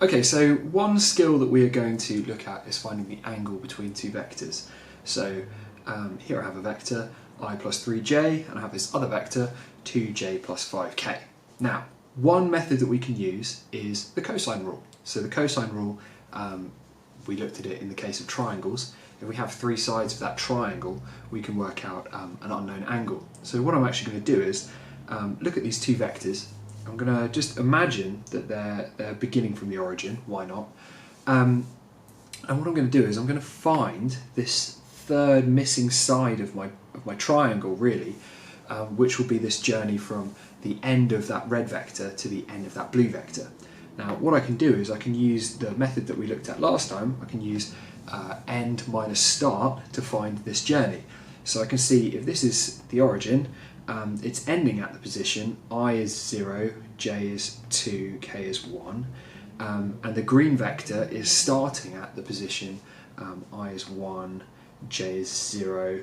Okay, so one skill that we are going to look at is finding the angle between two vectors. So here I have a vector I plus 3j, and I have this other vector 2j plus 5k. Now, one method that we can use is the cosine rule. So the cosine rule, we looked at it in the case of triangles. If we have three sides of that triangle, we can work out an unknown angle. So what I'm actually going to do is look at these two vectors. I'm going to just imagine that they're beginning from the origin, why not? And what I'm going to do is I'm going to find this third missing side of my triangle, really, which will be this journey from the end of that red vector to the end of that blue vector. Now, what I can do is I can use the method that we looked at last time. I can use end minus start to find this journey. So I can see if this is the origin, it's ending at the position I is 0, j is 2, k is 1, and the green vector is starting at the position I is 1, j is 0,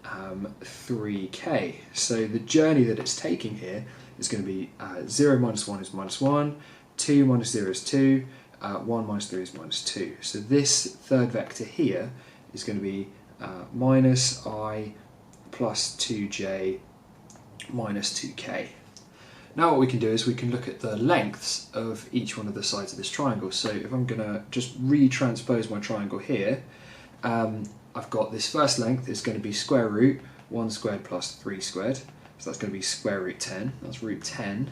3k. So the journey that it's taking here is going to be 0 minus 1 is minus 1, 2 minus 0 is 2, 1 minus 3 is minus 2. So this third vector here is going to be minus I plus 2j minus 2k. Now what we can do is we can look at the lengths of each one of the sides of this triangle. So if I'm going to just retranspose my triangle here, I've got this first length is going to be square root 1 squared plus 3 squared. So that's going to be square root 10. That's root 10.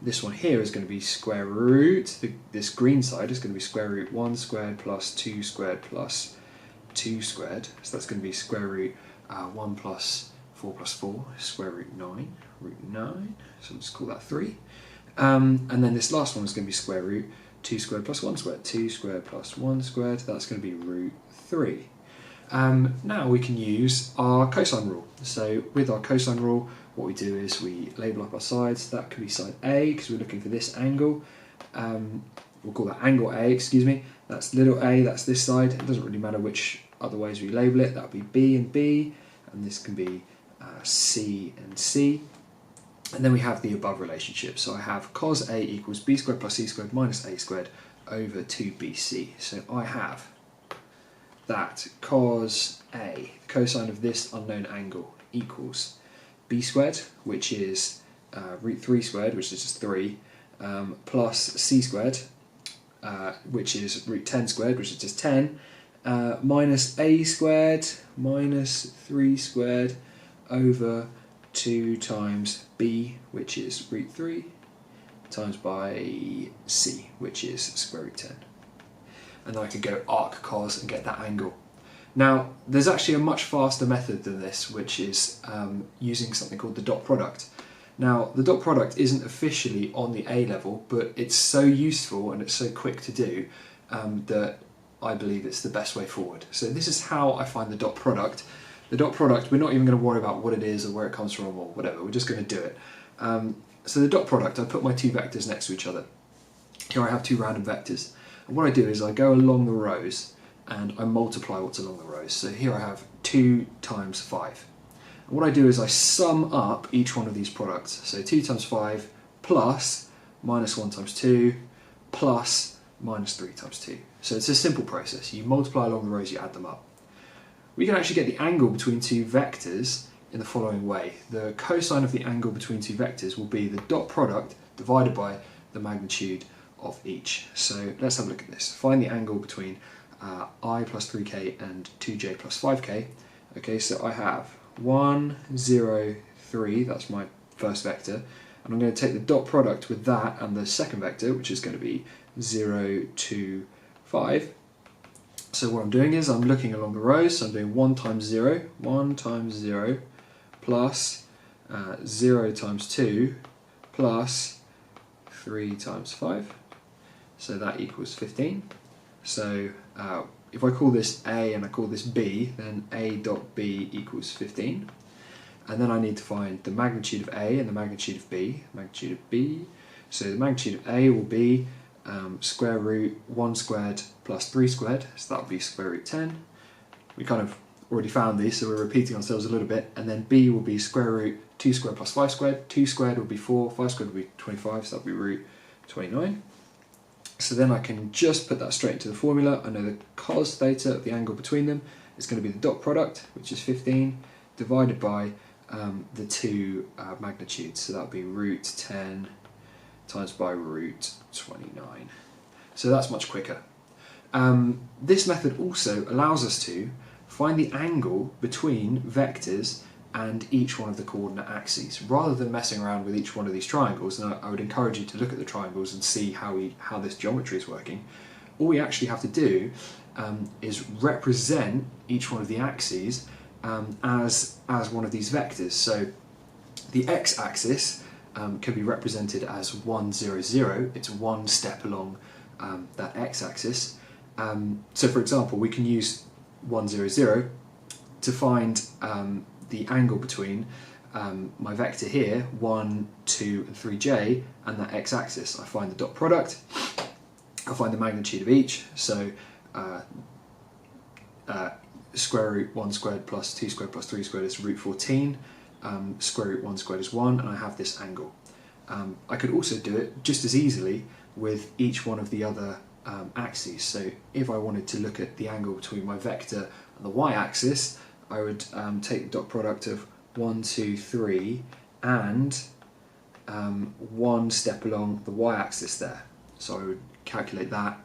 This one here is going to be square root, this green side is going to be square root 1 squared plus 2 squared plus 2 squared. So that's going to be square root 1 plus 4 plus 4, square root 9, root 9. So we'll just call that 3. And then this last one is going to be square root 2 squared plus 1 squared. 2 squared plus 1 squared, that's going to be root 3. Now we can use our cosine rule. So with our cosine rule, what we do is we label up our sides. That could be side A because we're looking for this angle. We'll call that angle A, excuse me. That's little a, that's this side. It doesn't really matter which other ways we label it. That would be B and B, and this can be C and C. And then we have the above relationship. So I have cos A equals B squared plus C squared minus A squared over 2BC. So I have that cos A, cosine of this unknown angle, equals B squared, which is root 3 squared, which is just 3, plus C squared, which is root 10 squared, which is just 10, minus A squared minus 3 squared over 2 times B, which is root 3, times by C, which is square root 10. And then I could go arc cos and get that angle. Now, there's actually a much faster method than this, which is using something called the dot product. Now, the dot product isn't officially on the A level, but it's so useful and it's so quick to do that I believe it's the best way forward. So this is how I find the dot product. The dot product, we're not even going to worry about what it is or where it comes from or whatever, we're just going to do it. So the dot product, I put my two vectors next to each other. Here I have two random vectors. And what I do is I go along the rows and I multiply what's along the rows. So here I have 2 times 5. And what I do is I sum up each one of these products. So 2 times 5 plus minus 1 times 2 plus minus 3 times 2. So it's a simple process. You multiply along the rows, you add them up. We can actually get the angle between two vectors in the following way. The cosine of the angle between two vectors will be the dot product divided by the magnitude of each. So let's have a look at this. Find the angle between I plus 3k and 2j plus 5k. Okay, so I have 1, 0, 3, that's my first vector, and I'm going to take the dot product with that and the second vector, which is going to be 0, 2, 5. So what I'm doing is I'm looking along the rows, so I'm doing 1 times 0, 1 times 0, plus 0 times 2, plus 3 times 5. So that equals 15. So if I call this A and I call this B, then A dot B equals 15. And then I need to find the magnitude of A and the magnitude of B. Magnitude of B. So the magnitude of A will be square root 1 squared plus 3 squared. So that would be square root 10. We kind of already found these, so we're repeating ourselves a little bit. And then B will be square root 2 squared plus 5 squared. 2 squared would be 4, 5 squared would be 25, so that would be root 29. So then I can just put that straight into the formula. I know the cos theta of the angle between them is going to be the dot product, which is 15, divided by the two magnitudes. So that would be root 10 times by root 29. So that's much quicker. This method also allows us to find the angle between vectors and each one of the coordinate axes, rather than messing around with each one of these triangles. And I would encourage you to look at the triangles and see how this geometry is working. All we actually have to do is represent each one of the axes as one of these vectors. So the x-axis can be represented as 1, 0, 0. It's one step along that x-axis. So for example, we can use 1, 0, 0 to find the angle between my vector here, 1, 2 and 3j, and that x-axis. I find the dot product, I find the magnitude of each, so square root 1 squared plus 2 squared plus 3 squared is root 14, square root 1 squared is 1, and I have this angle. I could also do it just as easily with each one of the other axes. So if I wanted to look at the angle between my vector and the y-axis, I would take the dot product of 1, 2, 3 and one step along the y-axis there. So I would calculate that.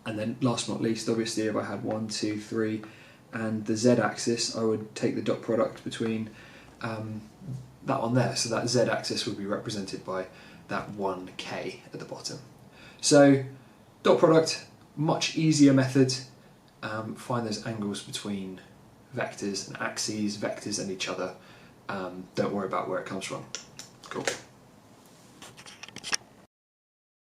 And then last but not least, obviously, if I had 1, 2, 3 and the z-axis, I would take the dot product between that one there. So that z-axis would be represented by that 1k at the bottom. So dot product, much easier method. Find those angles between vectors and axes, vectors and each other. Don't worry about where it comes from. Cool.